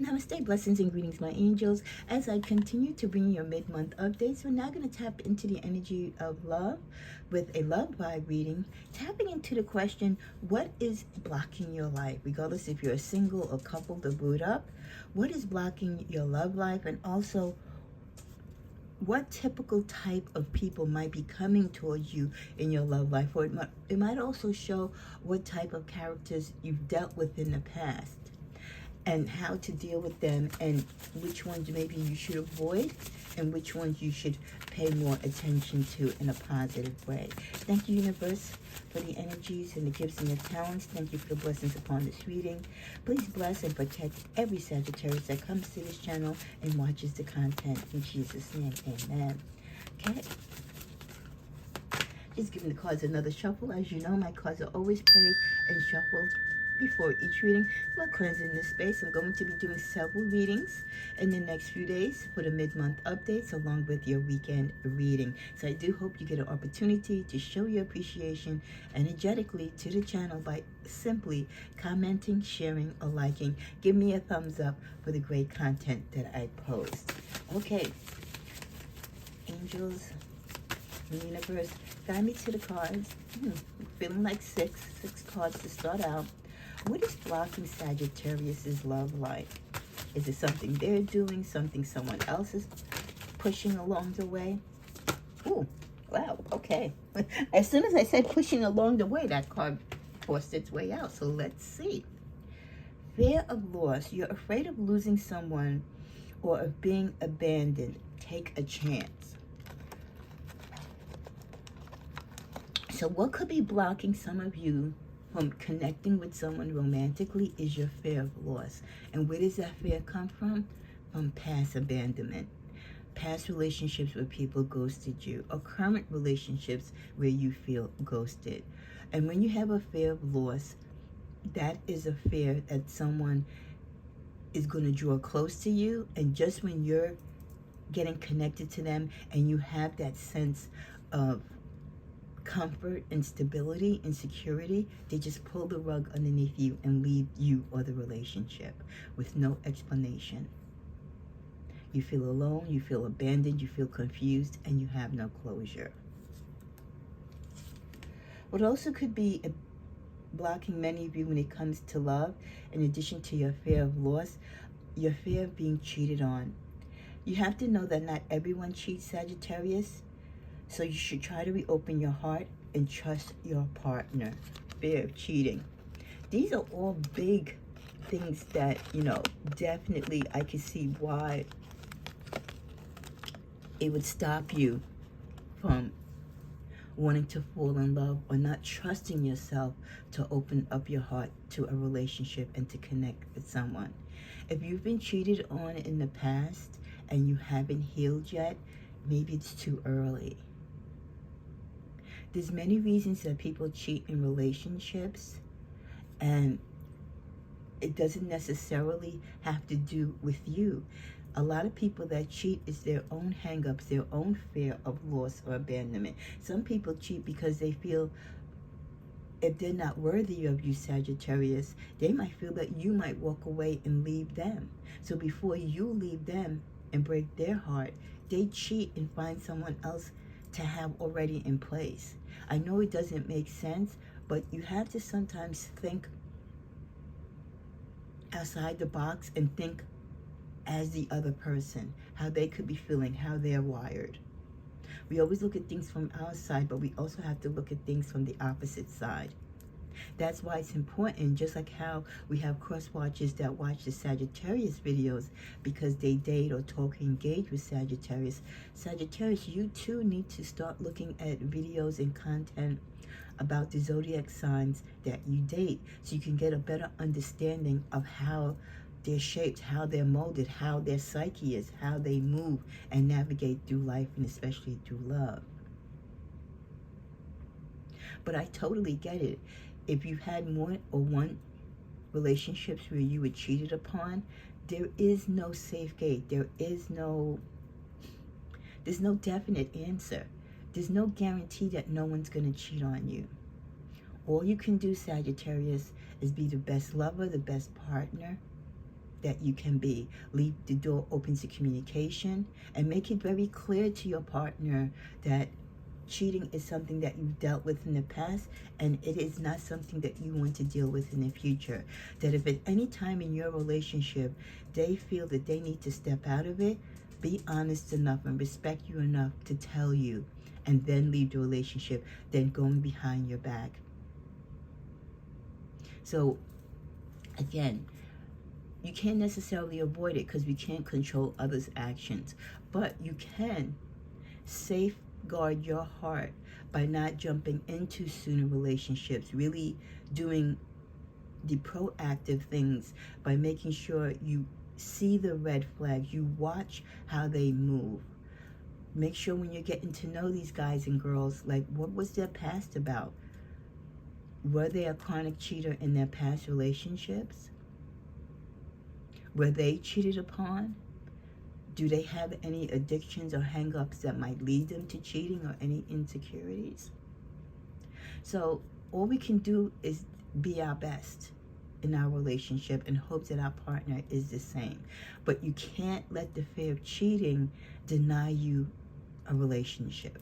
Namaste, blessings and greetings, my angels. As I continue to bring your mid-month updates, we're now going to tap into the energy of love with a love vibe reading, tapping into the question, what is blocking your life? Regardless if you're single or coupled or booed up, what is blocking your love life? And also, what typical type of people might be coming towards you in your love life? Or it might also show what type of characters you've dealt with in the past, and how to deal with them, and which ones maybe you should avoid and which ones you should pay more attention to in a positive way. Thank you, universe, for the energies and the gifts and the talents. Thank you for the blessings upon this reading. Please bless and protect every Sagittarius that comes to this channel and watches the content. In Jesus' name, amen. Okay. Just giving the cards another shuffle. As you know, my cards are always prayed and shuffled before each reading. We're cleansing this space. I'm going to be doing several readings in the next few days for the mid-month updates along with your weekend reading. So I do hope you get an opportunity to show your appreciation energetically to the channel by simply commenting, sharing, or liking. Give me a thumbs up for the great content that I post. Okay, angels, universe, guide me to the cards. Feeling like six cards to start out. What is blocking Sagittarius's love life? Is it something they're doing, something someone else is pushing along the way? Ooh, wow, okay. As soon as I said pushing along the way, that card forced its way out. So let's see. Fear of loss. You're afraid of losing someone or of being abandoned. Take a chance. So what could be blocking some of you from connecting with someone romantically is your fear of loss. And where does that fear come from? From past abandonment, past relationships where people ghosted you, or current relationships where you feel ghosted. And when you have a fear of loss, that is a fear that someone is going to draw close to you, and just when you're getting connected to them and you have that sense of comfort and stability and security, they just pull the rug underneath you and leave you or the relationship with no explanation. You feel alone, you feel abandoned, you feel confused, and you have no closure. What also could be blocking many of you when it comes to love, in addition to your fear of loss, your fear of being cheated on. You have to know that not everyone cheats, Sagittarius. So you should try to reopen your heart and trust your partner. Fear of cheating. These are all big things that, definitely I can see why it would stop you from wanting to fall in love or not trusting yourself to open up your heart to a relationship and to connect with someone. If you've been cheated on in the past and you haven't healed yet, maybe it's too early. There's many reasons that people cheat in relationships, and it doesn't necessarily have to do with you. A lot of people that cheat is their own hang-ups, their own fear of loss or abandonment. Some people cheat because they feel if they're not worthy of you, Sagittarius, they might feel that you might walk away and leave them. So before you leave them and break their heart, they cheat and find someone else to have already in place. I know it doesn't make sense, but you have to sometimes think outside the box and think as the other person, how they could be feeling, how they're wired. We always look at things from our side, but we also have to look at things from the opposite side. That's why it's important, just like how we have cross-watchers that watch the Sagittarius videos because they date or talk or engage with Sagittarius. Sagittarius, you too need to start looking at videos and content about the zodiac signs that you date so you can get a better understanding of how they're shaped, how they're molded, how their psyche is, how they move and navigate through life, and especially through love. But I totally get it. If you've had more or one relationships where you were cheated upon, there is no safe gate. There's no definite answer. There's no guarantee that no one's going to cheat on you. All you can do, Sagittarius, is be the best lover, the best partner, that you can be. Leave the door open to communication and make it very clear to your partner that cheating is something that you've dealt with in the past, and it is not something that you want to deal with in the future. That if at any time in your relationship they feel that they need to step out of it, be honest enough and respect you enough to tell you, and then leave the relationship, than going behind your back. So again, you can't necessarily avoid it because we can't control others' actions, but you can safeguard your heart by not jumping into sooner relationships, really doing the proactive things by making sure you see the red flags, you watch how they move. Make sure when you're getting to know these guys and girls, like, what was their past about? Were they a chronic cheater in their past relationships? Were they cheated upon? Do they have any addictions or hang-ups that might lead them to cheating, or any insecurities? So all we can do is be our best in our relationship and hope that our partner is the same. But you can't let the fear of cheating deny you a relationship.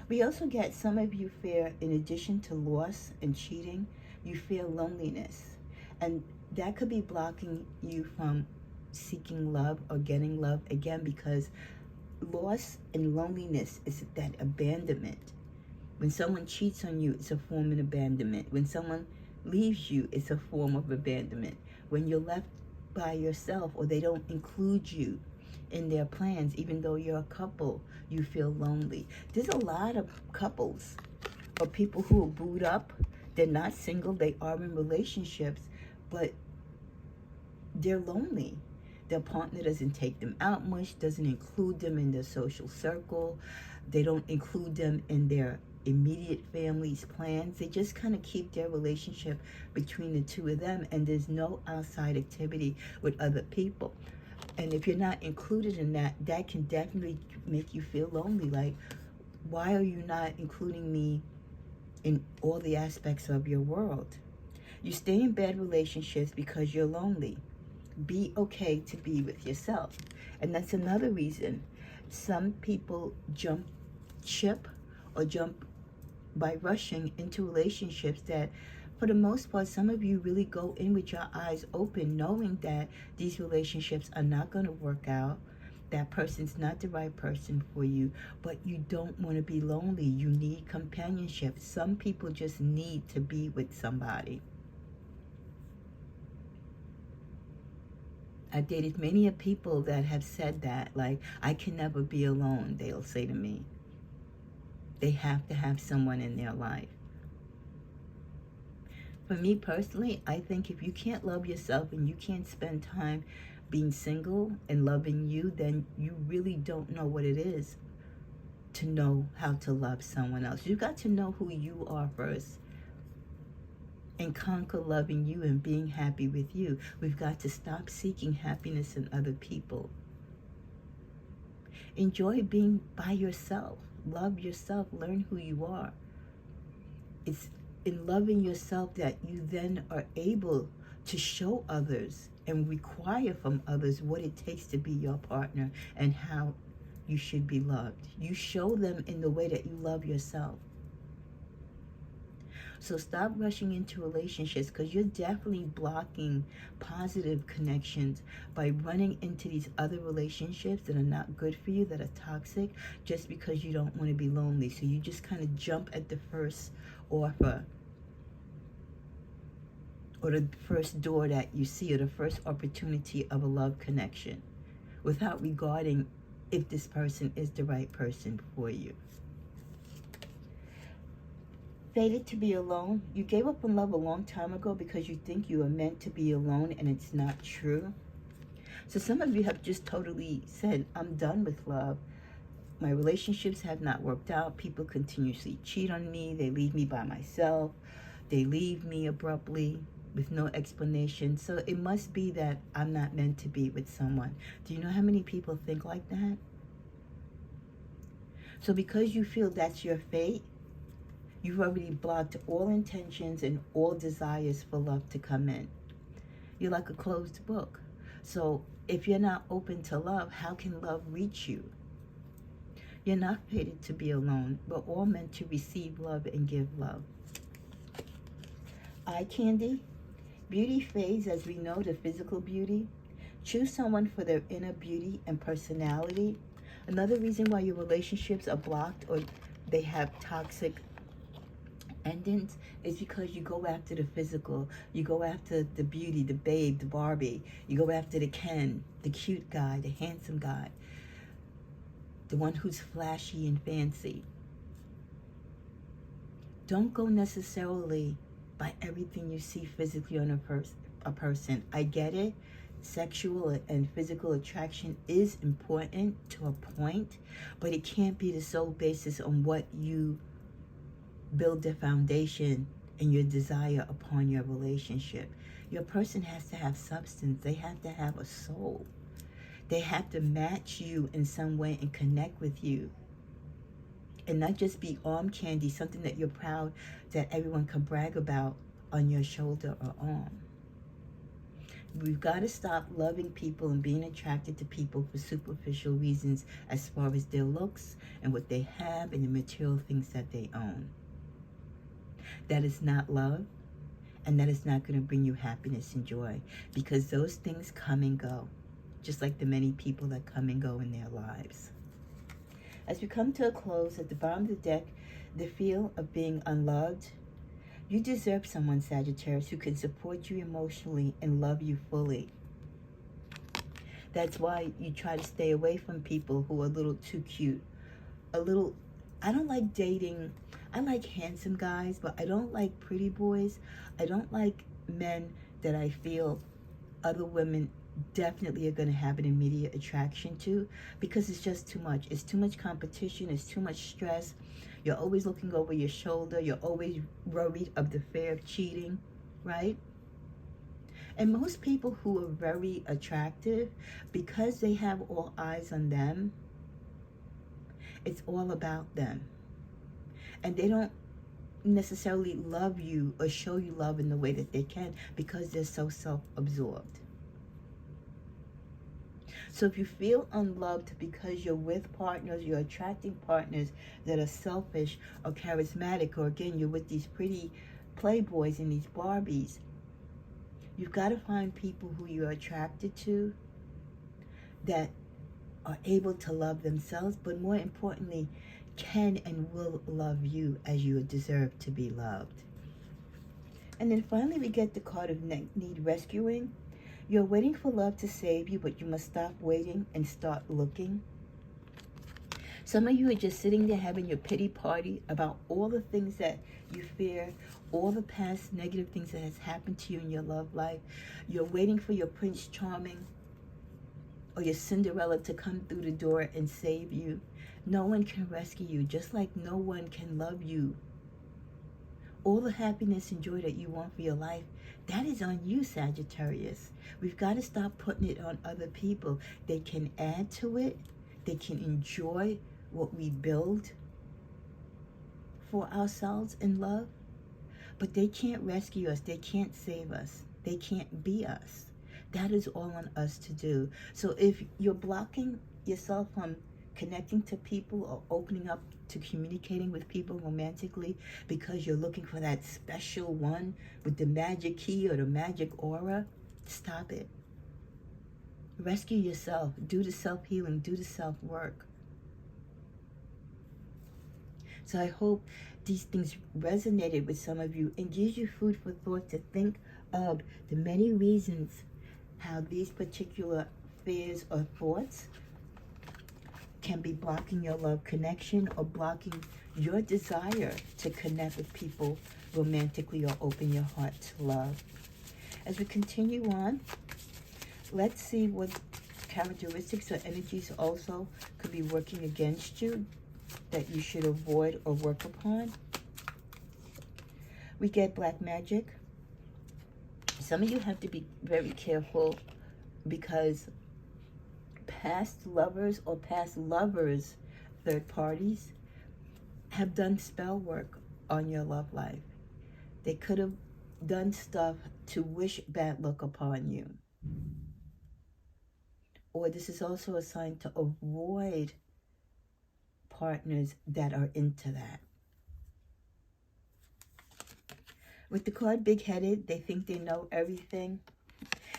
We also get, some of you fear, in addition to loss and cheating, you fear loneliness. And that could be blocking you from seeking love or getting love, again, because loss and loneliness is that abandonment. When someone cheats on you, it's a form of abandonment. When someone leaves you, it's a form of abandonment. When you're left by yourself, or they don't include you in their plans, even though you're a couple, you feel lonely. There's a lot of couples or people who are booed up. They're not single, they are in relationships, but they're lonely. Their partner doesn't take them out much, doesn't include them in their social circle. They don't include them in their immediate family's plans. They just kind of keep their relationship between the two of them, and there's no outside activity with other people. And if you're not included in that, that can definitely make you feel lonely. Like, why are you not including me in all the aspects of your world? You stay in bad relationships because you're lonely. Be okay to be with yourself. And that's another reason some people jump ship or jump by rushing into relationships that, for the most part, some of you really go in with your eyes open, knowing that these relationships are not going to work out. That person's not the right person for you, but you don't want to be lonely. You need companionship. Some people just need to be with somebody. I've dated many of people that have said that, like, I can never be alone, they'll say to me. They have to have someone in their life. For me personally, I think if you can't love yourself and you can't spend time being single and loving you, then you really don't know what it is to know how to love someone else. You've got to know who you are first and conquer loving you and being happy with you. We've got to stop seeking happiness in other people. Enjoy being by yourself. Love yourself. Learn who you are. It's in loving yourself that you then are able to show others and require from others what it takes to be your partner and how you should be loved. You show them in the way that you love yourself. So stop rushing into relationships, because you're definitely blocking positive connections by running into these other relationships that are not good for you, that are toxic, just because you don't want to be lonely. So you just kind of jump at the first offer, or the first door that you see, or the first opportunity of a love connection, without regarding if this person is the right person for you. Fated to be alone. You gave up on love a long time ago because you think you are meant to be alone, and it's not true. So some of you have just totally said, I'm done with love. My relationships have not worked out. People continuously cheat on me. They leave me by myself. They leave me abruptly with no explanation. So it must be that I'm not meant to be with someone. Do you know how many people think like that? So because you feel that's your fate, you've already blocked all intentions and all desires for love to come in. You're like a closed book. So if you're not open to love, how can love reach you? You're not fated to be alone. We're all meant to receive love and give love. Eye candy. Beauty fades as we know the physical beauty. Choose someone for their inner beauty and personality. Another reason why your relationships are blocked or they have toxic endings is because you go after the physical. You go after the beauty, the babe, the Barbie. You go after the Ken, the cute guy, the handsome guy, the one who's flashy and fancy. Don't go necessarily by everything you see physically on a person. I get it. Sexual and physical attraction is important to a point, but it can't be the sole basis on what you build the foundation and your desire upon your relationship. Your person has to have substance. They have to have a soul. They have to match you in some way and connect with you. And not just be arm candy, something that you're proud that everyone can brag about on your shoulder or arm. We've got to stop loving people and being attracted to people for superficial reasons as far as their looks and what they have and the material things that they own. That is not love, and that is not going to bring you happiness and joy, because those things come and go, just like the many people that come and go in their lives. As we come to a close, at the bottom of the deck, the feel of being unloved. You deserve someone, Sagittarius, who can support you emotionally and love you fully. That's why you try to stay away from people who are a little too cute. I don't like dating. I like handsome guys, but I don't like pretty boys. I don't like men that I feel other women definitely are going to have an immediate attraction to, because it's just too much. It's too much competition. It's too much stress. You're always looking over your shoulder. You're always worried of the fear of cheating, right? And most people who are very attractive, because they have all eyes on them, it's all about them. And they don't necessarily love you or show you love in the way that they can, because they're so self-absorbed. So if you feel unloved because you're with partners, you're attracting partners that are selfish or charismatic, or again, you're with these pretty playboys and these Barbies, you've got to find people who you're attracted to that are able to love themselves, but more importantly, can and will love you as you deserve to be loved. And then finally, we get the card of need rescuing. You're waiting for love to save you, but you must stop waiting and start looking. Some of you are just sitting there having your pity party about all the things that you fear, all the past negative things that has happened to you in your love life. You're waiting for your Prince Charming or your Cinderella to come through the door and save you. No one can rescue you, just like no one can love you. All the happiness and joy that you want for your life, that is on you, Sagittarius. We've got to stop putting it on other people. They can add to it. They can enjoy what we build for ourselves in love, but they can't rescue us. They can't save us. They can't be us. That is all on us to do. So if you're blocking yourself from connecting to people or opening up to communicating with people romantically because you're looking for that special one with the magic key or the magic aura, stop it. Rescue yourself. Do the self-healing. Do the self-work. So I hope these things resonated with some of you and gives you food for thought to think of the many reasons how these particular fears or thoughts can be blocking your love connection or blocking your desire to connect with people romantically or open your heart to love. As we continue on, let's see what characteristics or energies also could be working against you that you should avoid or work upon. We get black magic. Some of you have to be very careful because past lovers or past lovers, third parties, have done spell work on your love life. They could have done stuff to wish bad luck upon you. Or this is also a sign to avoid partners that are into that. With the card big-headed, they think they know everything.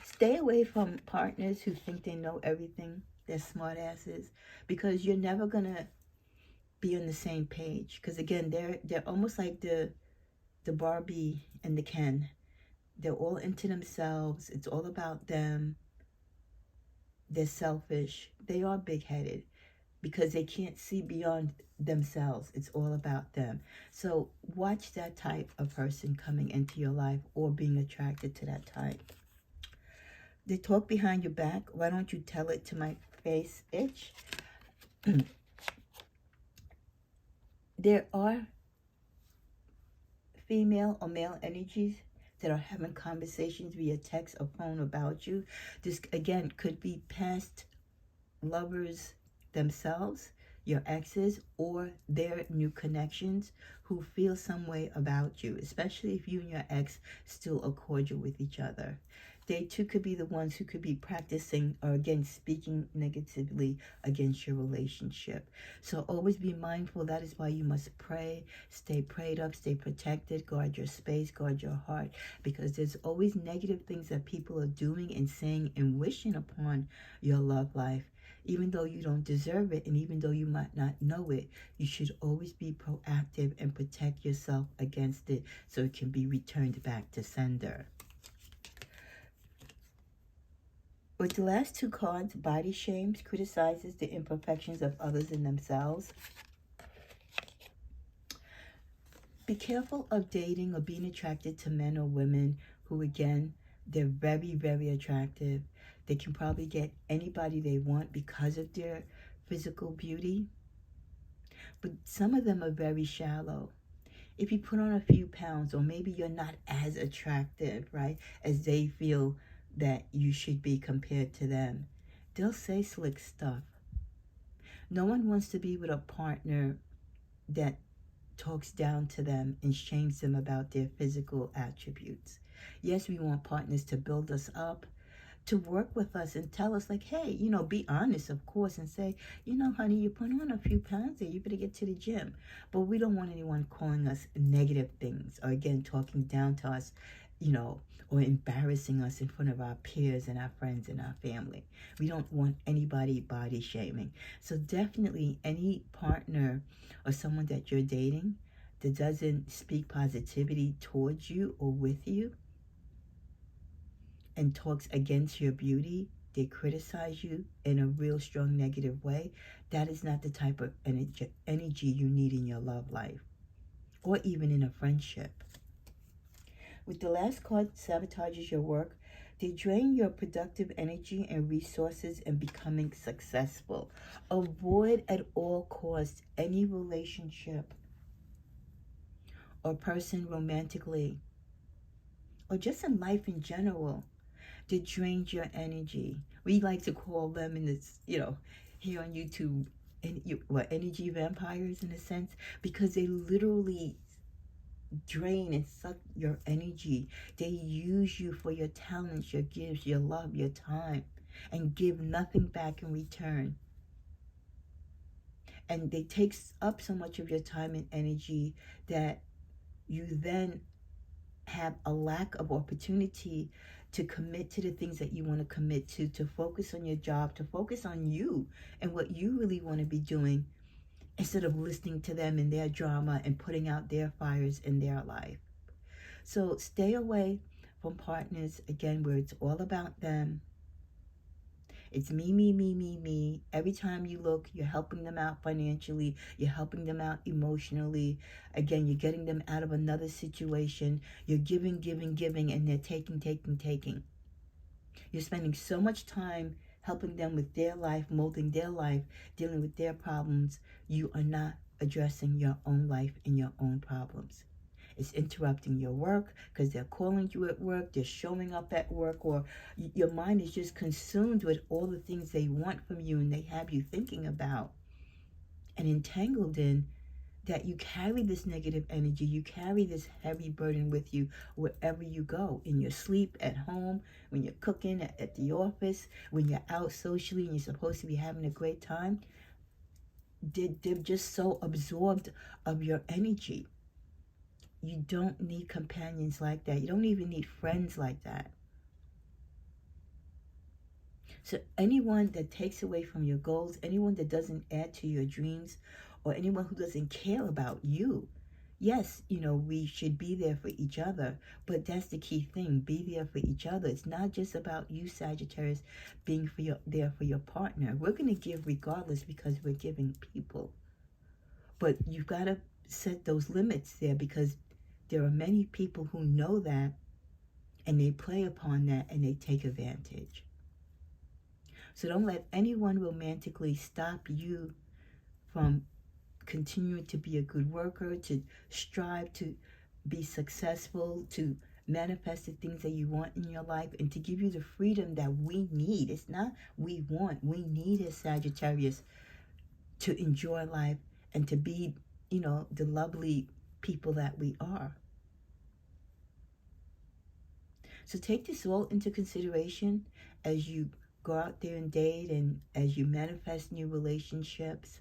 Stay away from partners who think they know everything. They're smart asses, because you're never gonna be on the same page. Because again, they're almost like the Barbie and the Ken. They're all into themselves. It's all about them. They're selfish. They are big-headed because they can't see beyond themselves. It's all about them. So watch that type of person coming into your life or being attracted to that type. They talk behind your back. Why don't you tell it to my face, itch? There are female or male energies that are having conversations via text or phone about you. This, again, could be past lovers themselves, your exes, or their new connections who feel some way about you, especially if you and your ex still are cordial with each other. They too could be the ones who could be practicing or again speaking negatively against your relationship. So always be mindful. That is why you must pray, stay prayed up, stay protected, guard your space, guard your heart, because there's always negative things that people are doing and saying and wishing upon your love life. Even though you don't deserve it, and even though you might not know it, you should always be proactive and protect yourself against it so it can be returned back to sender. With the last two cards, body shames, criticizes the imperfections of others and themselves. Be careful of dating or being attracted to men or women who, again, they're very, very attractive. They can probably get anybody they want because of their physical beauty. But some of them are very shallow. If you put on a few pounds, or maybe you're not as attractive, right, as they feel that you should be compared to them, they'll say slick stuff. No one wants to be with a partner that talks down to them and shames them about their physical attributes. Yes, we want partners to build us up, to work with us and tell us, like, hey, be honest, of course, and say, honey, you put on a few pounds there, you better get to the gym. But we don't want anyone calling us negative things, or again, talking down to us, or embarrassing us in front of our peers and our friends and our family. We don't want anybody body shaming. So definitely any partner or someone that you're dating that doesn't speak positivity towards you or with you, and talks against your beauty, they criticize you in a real strong negative way, that is not the type of energy you need in your love life, or even in a friendship. With the last card, sabotages your work. They drain your productive energy and resources in becoming successful. Avoid at all costs any relationship or person romantically, or just in life in general, that drains your energy. We like to call them in this, here on YouTube, energy vampires in a sense, because they literally drain and suck your energy. They use you for your talents, your gifts, your love, your time, and give nothing back in return. And they take up so much of your time and energy that you then have a lack of opportunity to commit to the things that you want to commit to focus on your job, to focus on you and what you really want to be doing, instead of listening to them and their drama and putting out their fires in their life. So stay away from partners, again, where it's all about them. It's me, me, me, me, me. Every time you look, you're helping them out financially. You're helping them out emotionally. Again, you're getting them out of another situation. You're giving, giving, giving, and they're taking, taking, taking. You're spending so much time helping them with their life, molding their life, dealing with their problems. You are not addressing your own life and your own problems. It's interrupting your work because they're calling you at work, they're showing up at work, or your mind is just consumed with all the things they want from you and they have you thinking about and entangled in, that you carry this negative energy, you carry this heavy burden with you wherever you go, in your sleep, at home, when you're cooking, at the office, when you're out socially and you're supposed to be having a great time. They're just so absorbed of your energy. You don't need companions like that. You don't even need friends like that. So anyone that takes away from your goals, anyone that doesn't add to your dreams, or anyone who doesn't care about you, yes, we should be there for each other, but that's the key thing. Be there for each other. It's not just about you, Sagittarius, being there for your partner. We're going to give regardless because we're giving people. But you've got to set those limits there, because there are many people who know that, and they play upon that, and they take advantage. So don't let anyone romantically stop you from continuing to be a good worker, to strive to be successful, to manifest the things that you want in your life, and to give you the freedom that we need. It's not we want, we need as Sagittarius to enjoy life and to be, the lovely people that we are. So take this all into consideration as you go out there and date, and as you manifest new relationships.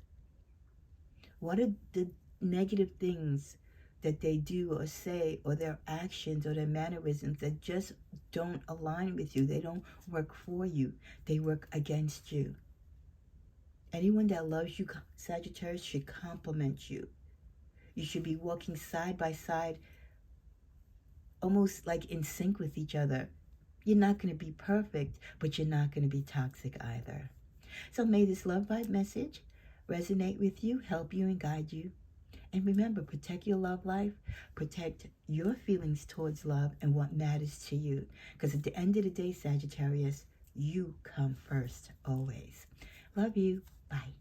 What are the negative things that they do or say, or their actions or their mannerisms that just don't align with you? They don't work for you. They work against you. Anyone that loves you, Sagittarius, should compliment you. You should be walking side by side, almost like in sync with each other. You're not going to be perfect, but you're not going to be toxic either. So may this love vibe message resonate with you, help you, and guide you. And remember, protect your love life, protect your feelings towards love and what matters to you. Because at the end of the day, Sagittarius, you come first, always. Love you. Bye.